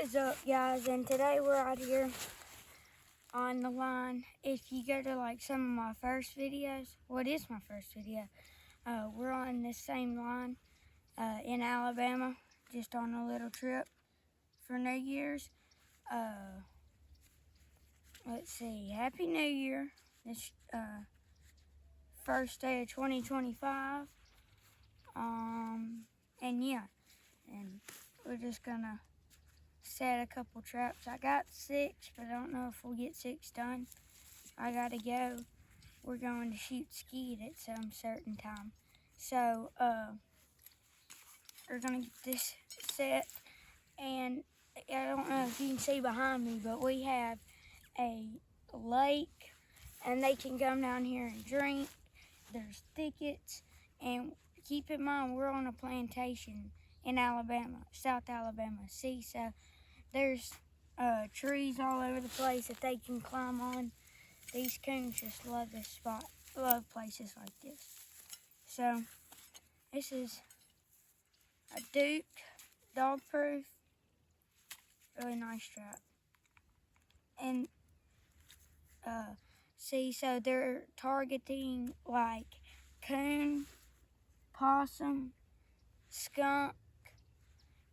is up, guys? And today we're out here on the line. If you go to like some of my first videos, what is my first video? We're on this same line in Alabama, just on a little trip for New Year's. Let's see, Happy New Year! This first day of 2025. And yeah, and we're just gonna set a couple traps. I got 6, but I don't know if we'll get 6 done. I gotta go. We're going to shoot skeet at some certain time. So, we're gonna get this set, and I don't know if you can see behind me, but we have a lake, and they can come down here and drink. There's thickets, and keep in mind, we're on a plantation in Alabama, South Alabama. See, so there's trees all over the place that they can climb on. These coons just love this spot, love places like this. So, this is a Duke, dog-proof, really nice trap. And, see, so they're targeting like coon, possum, skunk,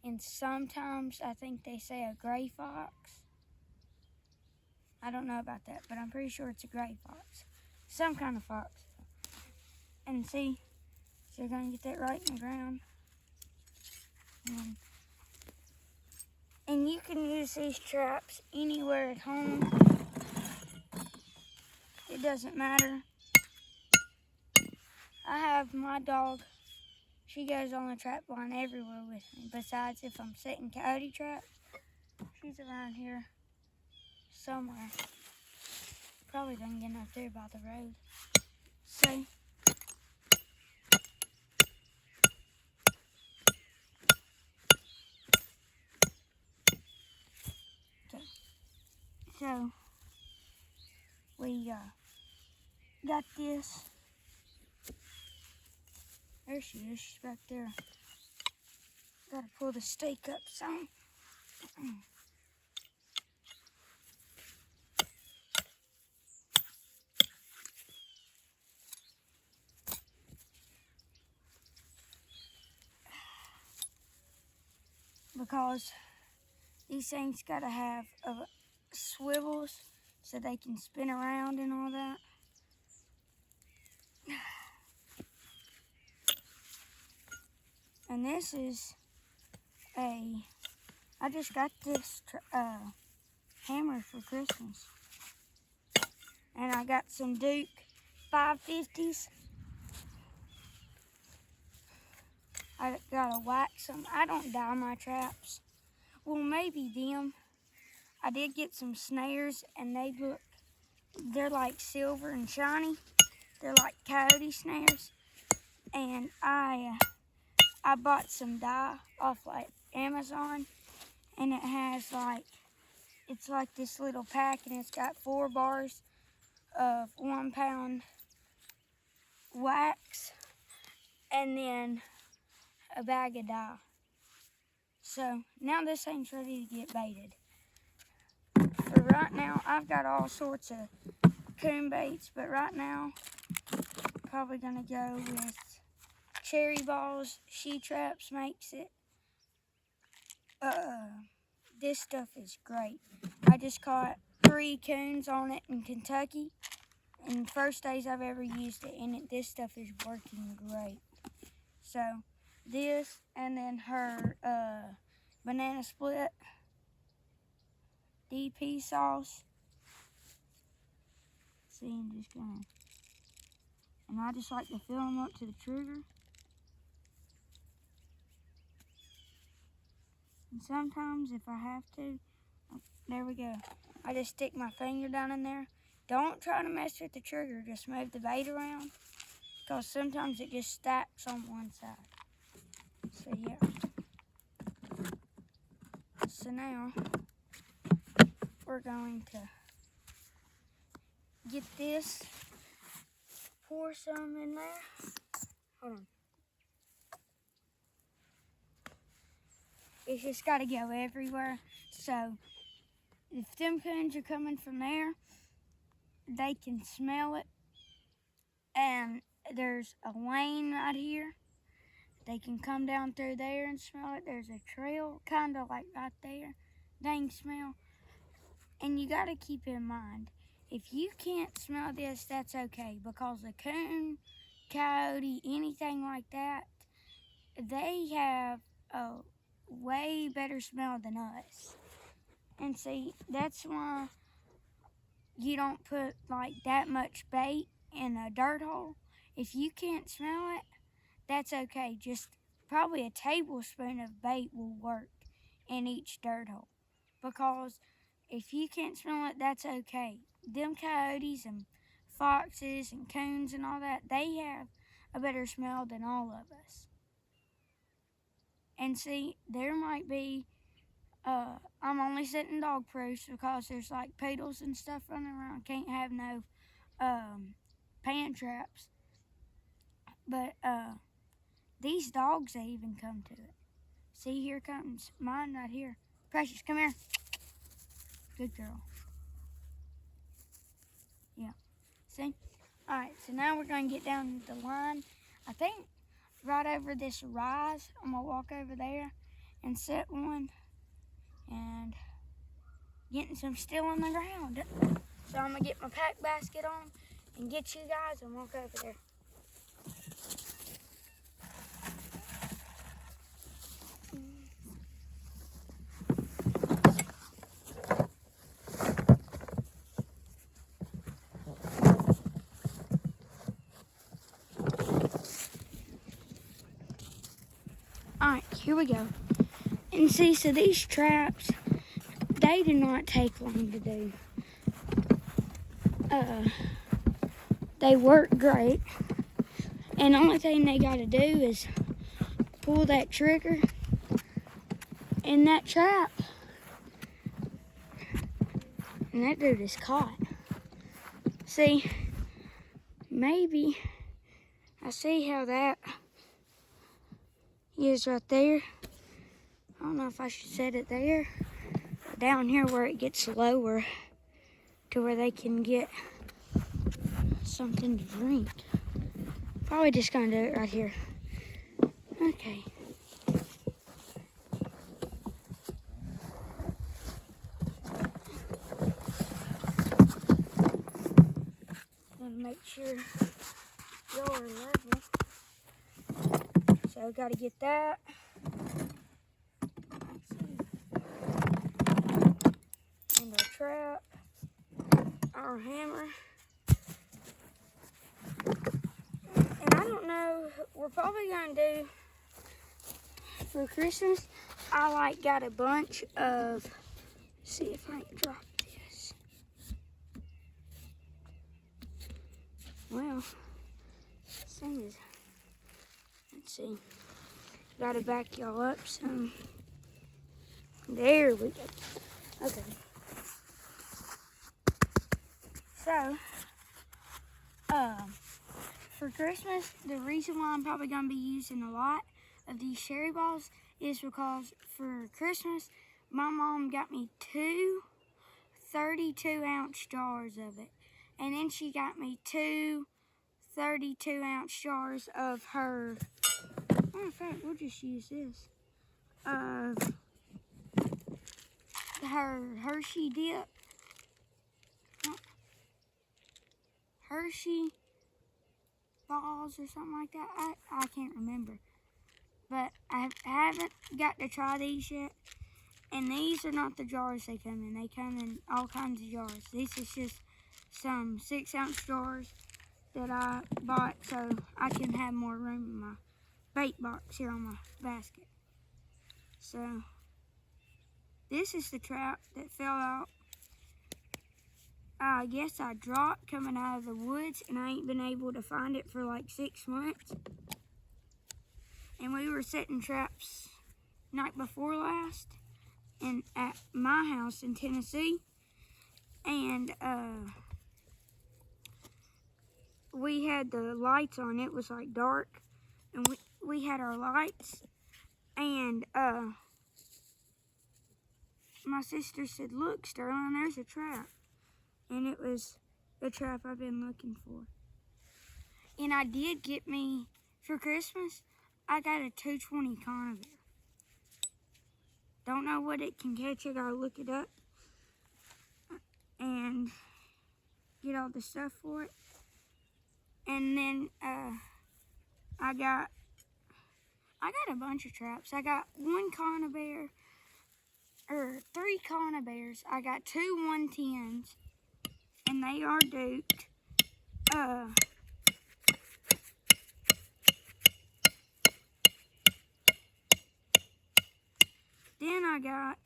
and sometimes I think they say a gray fox. I don't know about that, but I'm pretty sure it's a gray fox. Some kind of fox. And see, so you're gonna get that right in the ground. And you can use these traps anywhere at home. It doesn't matter. I have my dog. She goes on the trap line everywhere with me. Besides, if I'm setting coyote traps, she's around here somewhere. Probably doesn't get up there by the road. So, okay. So, we got this. There she is. She's back there. Gotta pull the stake up some. Because these things gotta have swivels so they can spin around and all that. And this is I just got this hammer for Christmas. And I got some Duke 550s. I gotta wax them. I don't dye my traps. Well, maybe them. I did get some snares, and they're like silver and shiny. They're like coyote snares. And I bought some dye off like Amazon, and it has like, it's like this little pack, and it's got 4 bars of 1 pound wax, and then a bag of dye. So now this thing's ready to get baited. For right now, I've got all sorts of coon baits, but right now, probably gonna go with cherry balls. She Traps makes it. This stuff is great. I just caught 3 coons on it in Kentucky, and first days I've ever used it, and this stuff is working great. So this, and then her banana split DP sauce. See, I'm just gonna, and I just like to fill them up to the trigger. And sometimes if I have to, there we go. I just stick my finger down in there. Don't try to mess with the trigger, just move the bait around, because sometimes it just stacks on one side. So yeah. So now, we're going to get this, pour some in there. Hold on. it's just got to go everywhere. So if them coons are coming from there, they can smell it. And there's a lane right here. They can come down through there and smell it. There's a trail kind of like right there. They can smell. And you got to keep in mind, if you can't smell this, that's okay. Because a coon, coyote, anything like that, they have a way better smell than us. And see, that's why you don't put like that much bait in a dirt hole. If you can't smell it, that's okay. Just probably a tablespoon of bait will work in each dirt hole. Because if you can't smell it, that's okay. Them coyotes and foxes and coons and all that, they have a better smell than all of us. And see, there might be, I'm only setting dog proofs because there's like poodles and stuff running around. Can't have no pan traps. But these dogs, they even come to it. See, here comes mine right here. Precious, come here. Good girl. Yeah. See? Alright, so now we're going to get down the line. I think right over this rise, I'm going to walk over there and set one. And getting some still on the ground. So I'm going to get my pack basket on and get you guys and walk over there. Alright, here we go. And see, so these traps, they do not take long to do. They work great. And the only thing they gotta do is pull that trigger in that trap. And that dude is caught. See, maybe, I see how that is right there. I don't know if I should set it there. Down here where it gets lower to where they can get something to drink. Probably just gonna do it right here. Okay. Gotta make sure y'all are level. So gotta get that. And our trap, our hammer. And I don't know, we're probably gonna do, for Christmas, I like got a bunch of, see if I can drop this. Well, thing is, let's see, gotta back y'all up some. There we go. Okay. So, for Christmas, the reason why I'm probably going to be using a lot of these cherry balls is because for Christmas, my mom got me two 32-ounce jars of it. And then she got me two 32-ounce jars of her, matter of fact, we'll just use this, of her Hershey dip. Hershey balls or something like that. I can't remember. But I haven't got to try these yet. And these are not the jars they come in. They come in all kinds of jars. This is just some 6-ounce jars that I bought so I can have more room in my bait box here on my basket. So, this is the trap that fell out. I guess I dropped coming out of the woods and I ain't been able to find it for like 6 months. And we were setting traps night before last and at my house in Tennessee. And we had the lights on. It was like dark and we had our lights and my sister said, "Look, Sterling, there's a trap." And it was the trap I've been looking for. And I did get me, for Christmas, I got a 220 conibear. Don't know what it can catch. I gotta look it up and get all the stuff for it. And then I got a bunch of traps. I got one conibear, or 3 conibears. I got 2 110s, and they are duped. Then I got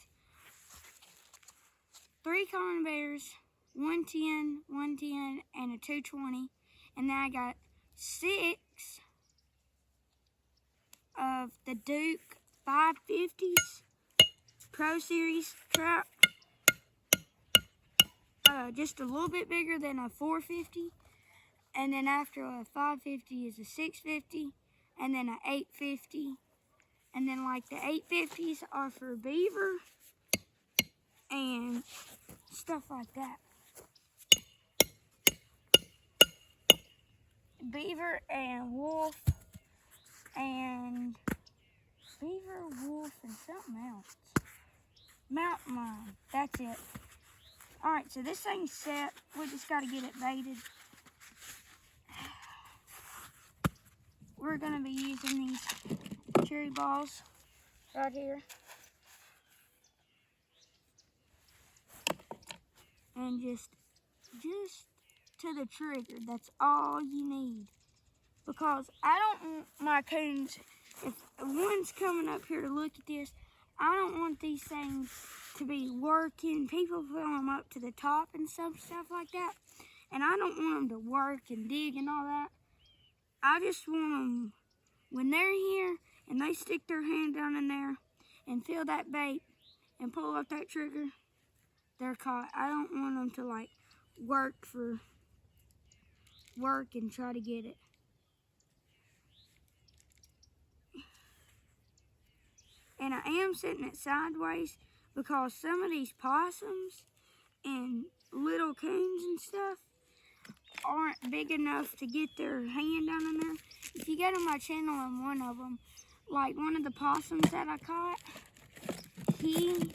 3 conibears, 110, 110, and a 220. And then I got 6 of the Duke 550s Pro Series trap. Just a little bit bigger than a 450. And then after a 550 is a 650, and then a 850. And then like the 850s are for beaver and stuff like that. Beaver and wolf and something else. Mountain lion, that's it. Alright, so this thing's set. We just gotta get it baited. We're gonna be using these cherry balls right here. And just to the trigger. That's all you need. Because I don't want my coons, if one's coming up here to look at this, I don't want these things to be working. People fill them up to the top and stuff like that. And I don't want them to work and dig and all that. I just want them, when they're here and they stick their hand down in there and feel that bait and pull up that trigger, they're caught. I don't want them to like work and try to get it. And I am setting it sideways because some of these possums and little coons and stuff aren't big enough to get their hand down in there. If you go to my channel on one of them, like one of the possums that I caught, he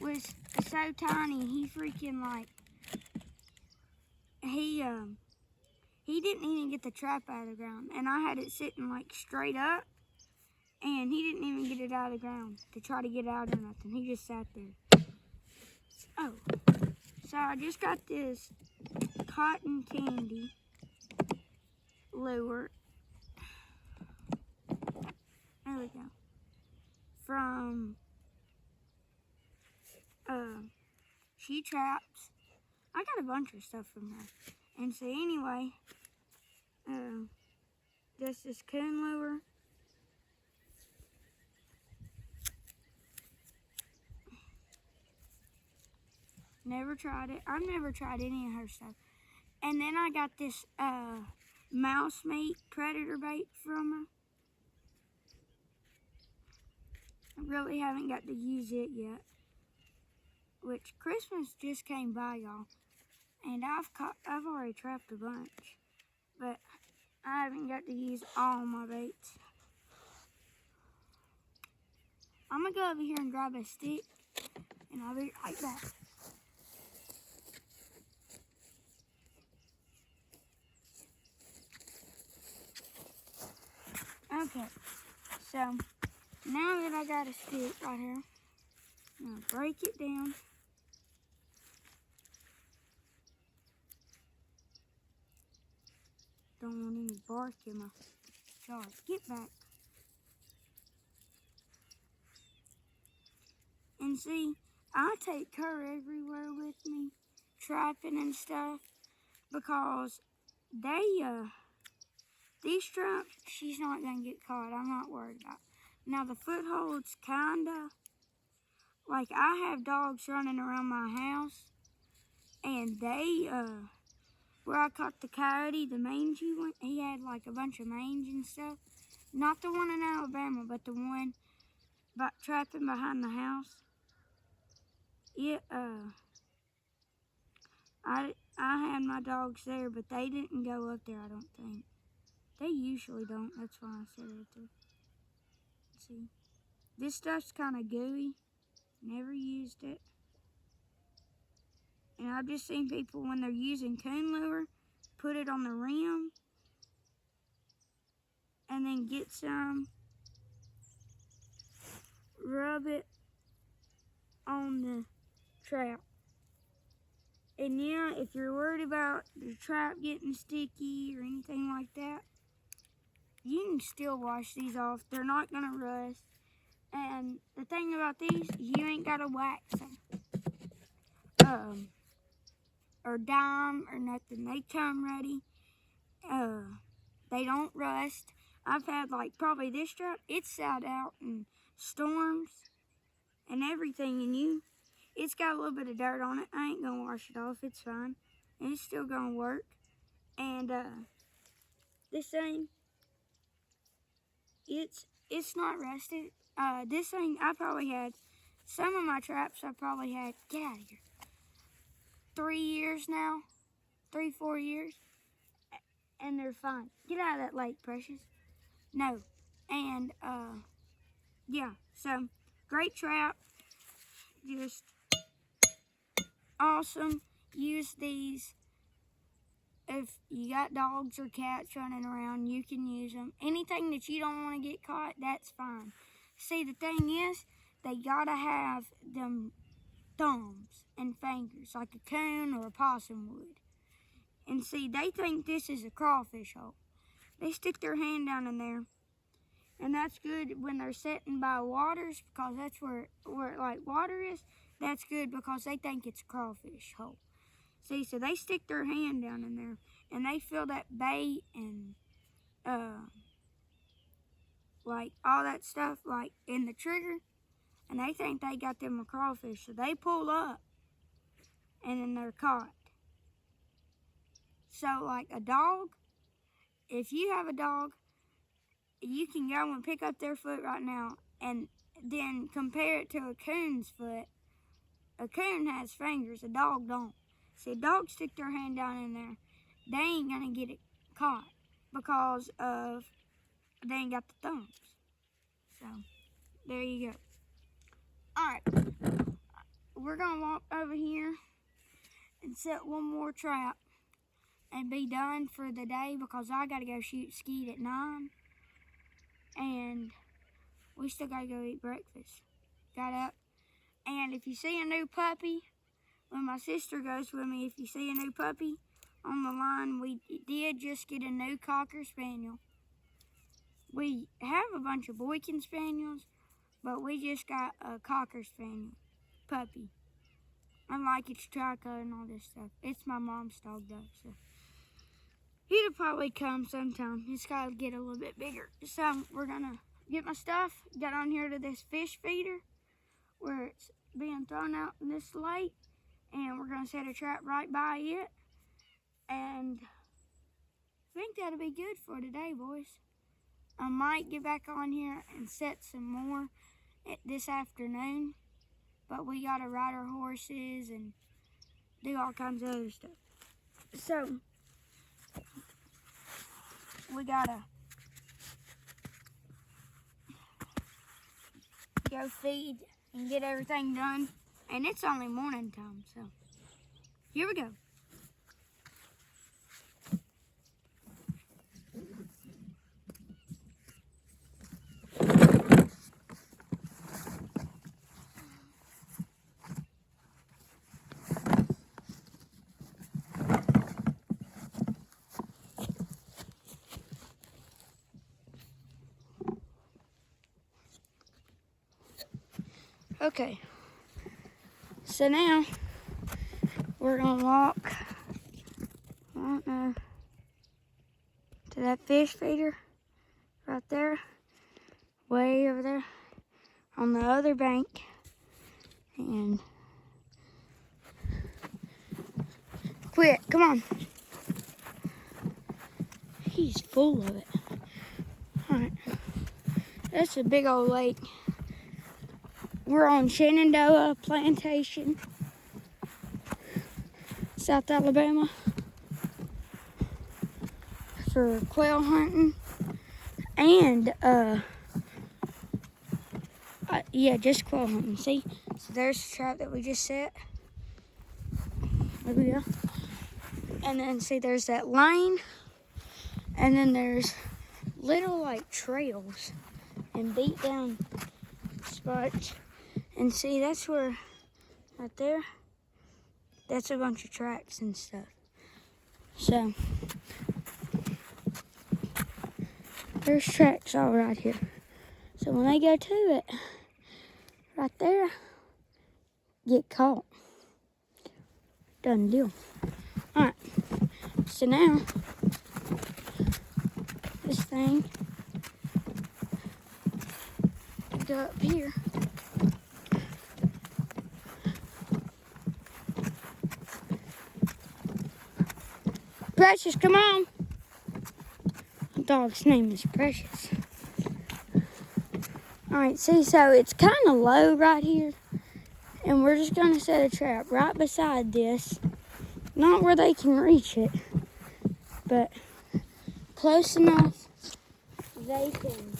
was so tiny, he freaking like, he didn't even get the trap out of the ground. And I had it sitting like straight up, and he didn't even get it out of the ground to try to get out or nothing. He just sat there. Oh, so I just got this cotton candy lure. There we go. From She Traps. I got a bunch of stuff from her. And so anyway, just this coon lure. Never tried it. I've never tried any of her stuff. And then I got this mouse meat predator bait from her. I really haven't got to use it yet. Which Christmas just came by, y'all. And I've already trapped a bunch. But I haven't got to use all my baits. I'm gonna go over here and grab a stick, and I'll be right back. Okay, so now that I got a stick right here, I'm gonna break it down. Don't want any bark in my jar. Get back. And see, I take her everywhere with me, trapping and stuff, because these traps, she's not gonna get caught. I'm not worried about it. Now the footholds kinda, like I have dogs running around my house, and they, where I caught the coyote, the mangy one, he had like a bunch of mange and stuff. Not the one in Alabama, but the one trapping behind the house. Yeah, I had my dogs there, but they didn't go up there, I don't think. They usually don't. That's why I said it right there. Let's see. This stuff's kind of gooey. Never used it. And I've just seen people, when they're using coon lure, put it on the rim and then get some, rub it on the trap. And yeah, if you're worried about the trap getting sticky or anything like that, you can still wash these off. They're not gonna rust. And the thing about these, you ain't gotta wax them. Or dime or nothing. They come ready. They don't rust. I've had like probably this trap, it's sat out in storms and everything, and it's got a little bit of dirt on it. I ain't gonna wash it off, it's fine. And it's still gonna work. And this thing, it's not rusted. This thing, I probably had, some of my traps I probably had, get out of here, 3 years now, 4 years, and they're fine. Get out of that lake, Precious. No. And yeah, so great trap, just awesome. Use these if you got dogs or cats running around. You can use them. Anything that you don't want to get caught, that's fine. See, the thing is, they gotta have them thumbs and fingers like a coon or a possum would. And see, they think this is a crawfish hole. They stick their hand down in there. And that's good when they're sitting by waters, because that's where like water is. That's good because they think it's a crawfish hole. See, so they stick their hand down in there and they feel that bait and like all that stuff like in the trigger, and they think they got them a crawfish. So they pull up and then they're caught. So like a dog, if you have a dog, you can go and pick up their foot right now and then compare it to a coon's foot. A coon has fingers, a dog don't. See, dogs stick their hand down in there. They ain't gonna get it caught because of they ain't got the thumbs. So, there you go. Alright, we're gonna walk over here and set one more trap and be done for the day because I gotta go shoot skeet at 9. And we still gotta go eat breakfast. Got up. And if you see a new puppy, when my sister goes with me, if you see a new puppy on the line, we did just get a new Cocker Spaniel. We have a bunch of Boykin Spaniels, but we just got a Cocker Spaniel puppy. Unlike its trico and all this stuff. It's my mom's dog though, so he'll probably come sometime. He's got to get a little bit bigger. So we're gonna get my stuff, get on here to this fish feeder where it's being thrown out in this lake, and we're gonna set a trap right by it. And I think that'll be good for today, boys. I might get back on here and set some more this afternoon, but we gotta ride our horses and do all kinds of other stuff. So we gotta go feed and get everything done, and it's only morning time, so here we go. Okay, so now we're gonna walk to that fish feeder right there, way over there on the other bank, and quit, come on. He's full of it. All right, that's a big old lake. We're on Shenandoah Plantation, South Alabama, for quail hunting. And, yeah, just quail hunting. See? So there's the trap that we just set. There we go. And then, see, there's that lane. And then there's little, like, trails and beat down spots. And see, that's where, right there, that's a bunch of tracks and stuff. So, there's tracks all right here. So when they go to it, right there, get caught. Done deal. All right, so now, this thing, go up here. Precious, come on. The dog's name is Precious. All right, see, so it's kind of low right here. And we're just gonna set a trap right beside this. Not where they can reach it, but close enough they can.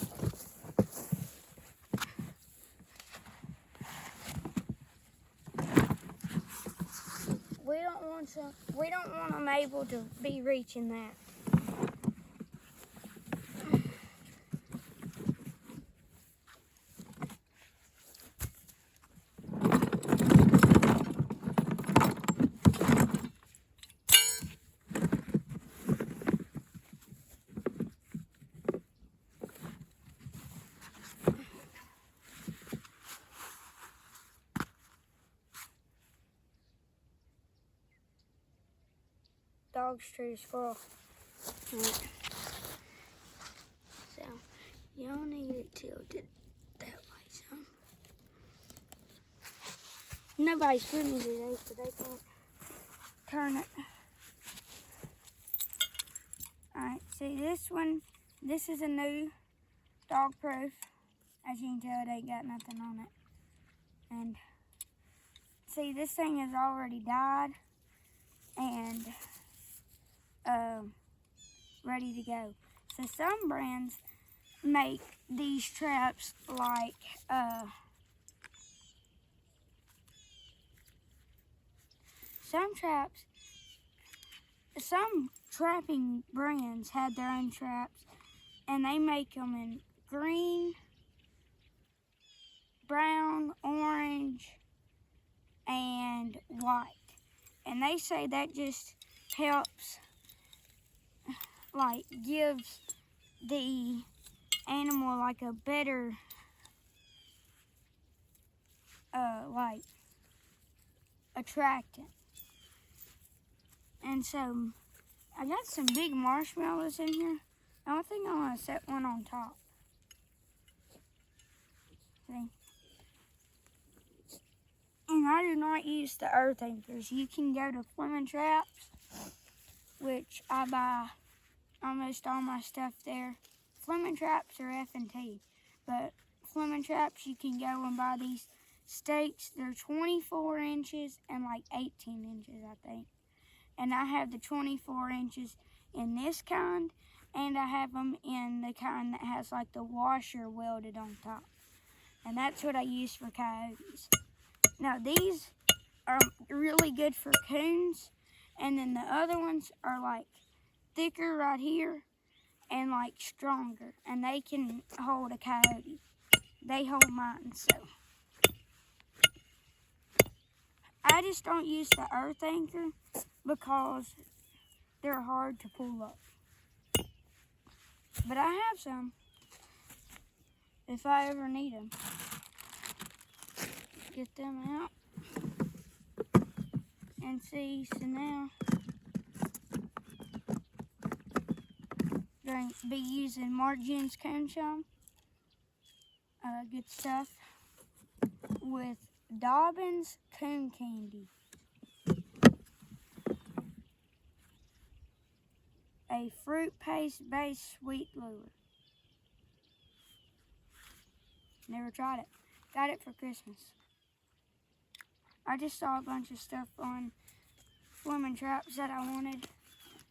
We don't want them able to be reaching that. Dog's true squirrel. Right. So, you don't need it tilted that way, son. Nobody's with me today, so they can't turn it. Alright, see this one, this is a new dog proof. As you can tell, it ain't got nothing on it. And see, this thing has already died and ready to go. So some brands make these traps like some trapping brands had their own traps, and they make them in green, brown, orange, and white. And they say that just helps, like, gives the animal like a better, like, attractant. And so, I got some big marshmallows in here. I think I want to set one on top. See? And I do not use the earth anchors. You can go to Fleming Traps, which I buy almost all my stuff there. Fleming Traps are F&T, but Fleming Traps, you can go and buy these stakes. They're 24 inches and like 18 inches, I think. And I have the 24 inches in this kind, and I have them in the kind that has like the washer welded on top. And that's what I use for coyotes. Now these are really good for coons, and then the other ones are like thicker right here and like stronger, and they can hold a coyote. They hold mine, so. I just don't use the earth anchor because they're hard to pull up. But I have some if I ever need them. Get them out. And see, so now going to be using Margins Cone Chum. Good stuff with Dobbins Coon Candy. A fruit paste based sweet lure. Never tried it. Got it for Christmas. I just saw a bunch of stuff on Fleming Traps that I wanted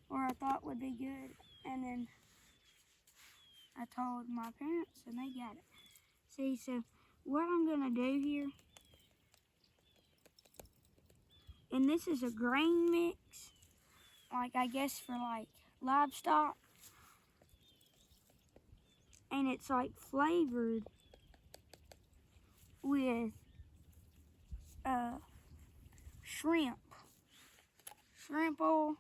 or I thought would be good. And then I told my parents and they got it. See, so what I'm gonna do here, and this is a grain mix, like I guess for like livestock. And it's like flavored with shrimp oil,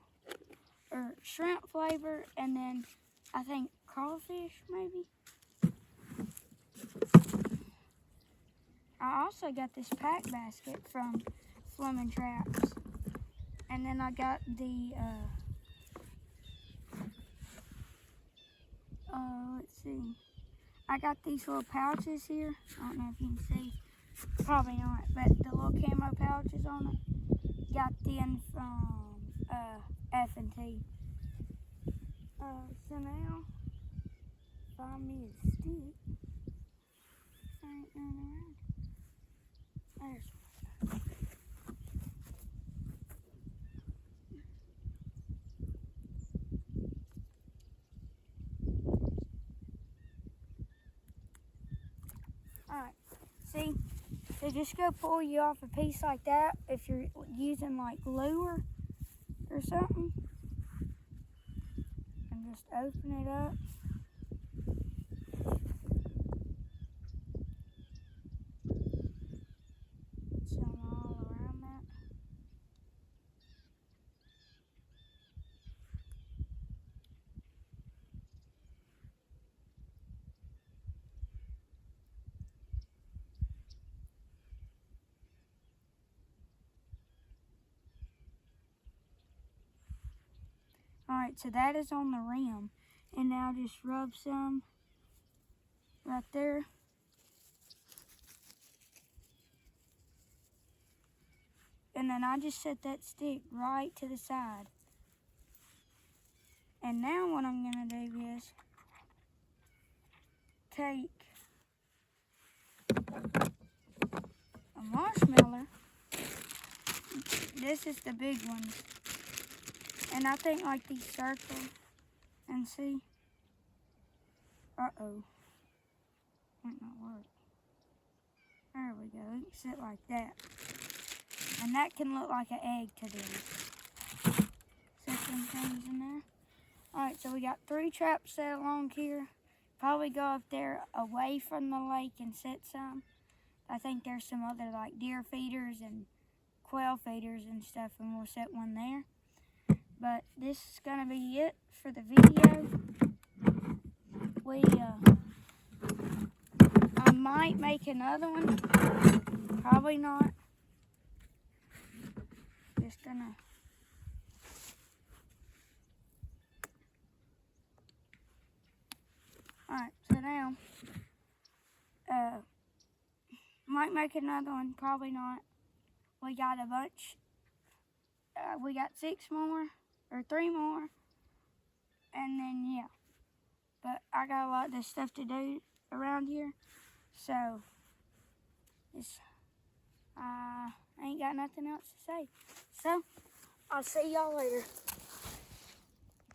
or shrimp flavor, and then I think crawfish maybe. I also got this pack basket from Fleming Traps, and then I got the let's see, I got these little pouches here. I don't know if you can see, probably not, but the little camo pouches on it. Got them from F&T. So now, find me a stick. There ain't none around. There's one. Alright, see, so just go pull you off a piece like that if you're using like lure or something. And just open it up. Put some all around that. Alright, so that is on the rim. And now just rub some right there. And then I just set that stick right to the side. And now what I'm gonna do is take a marshmallow. This is the big ones. And I think like these circle and see. Uh-oh. Might not work. There we go. You can sit like that. And that can look like an egg to them. Set some things in there. Alright, so we got 3 traps set along here. Probably go up there away from the lake and set some. I think there's some other like deer feeders and quail feeders and stuff, and we'll set one there. But this is gonna be it for the video. I might make another one. Probably not. Just gonna. Alright, so now, might make another one, probably not. We got a bunch. We got 6 more, or 3 more, and then yeah. But I got a lot of stuff to do around here, so I ain't got nothing else to say. So I'll see y'all later.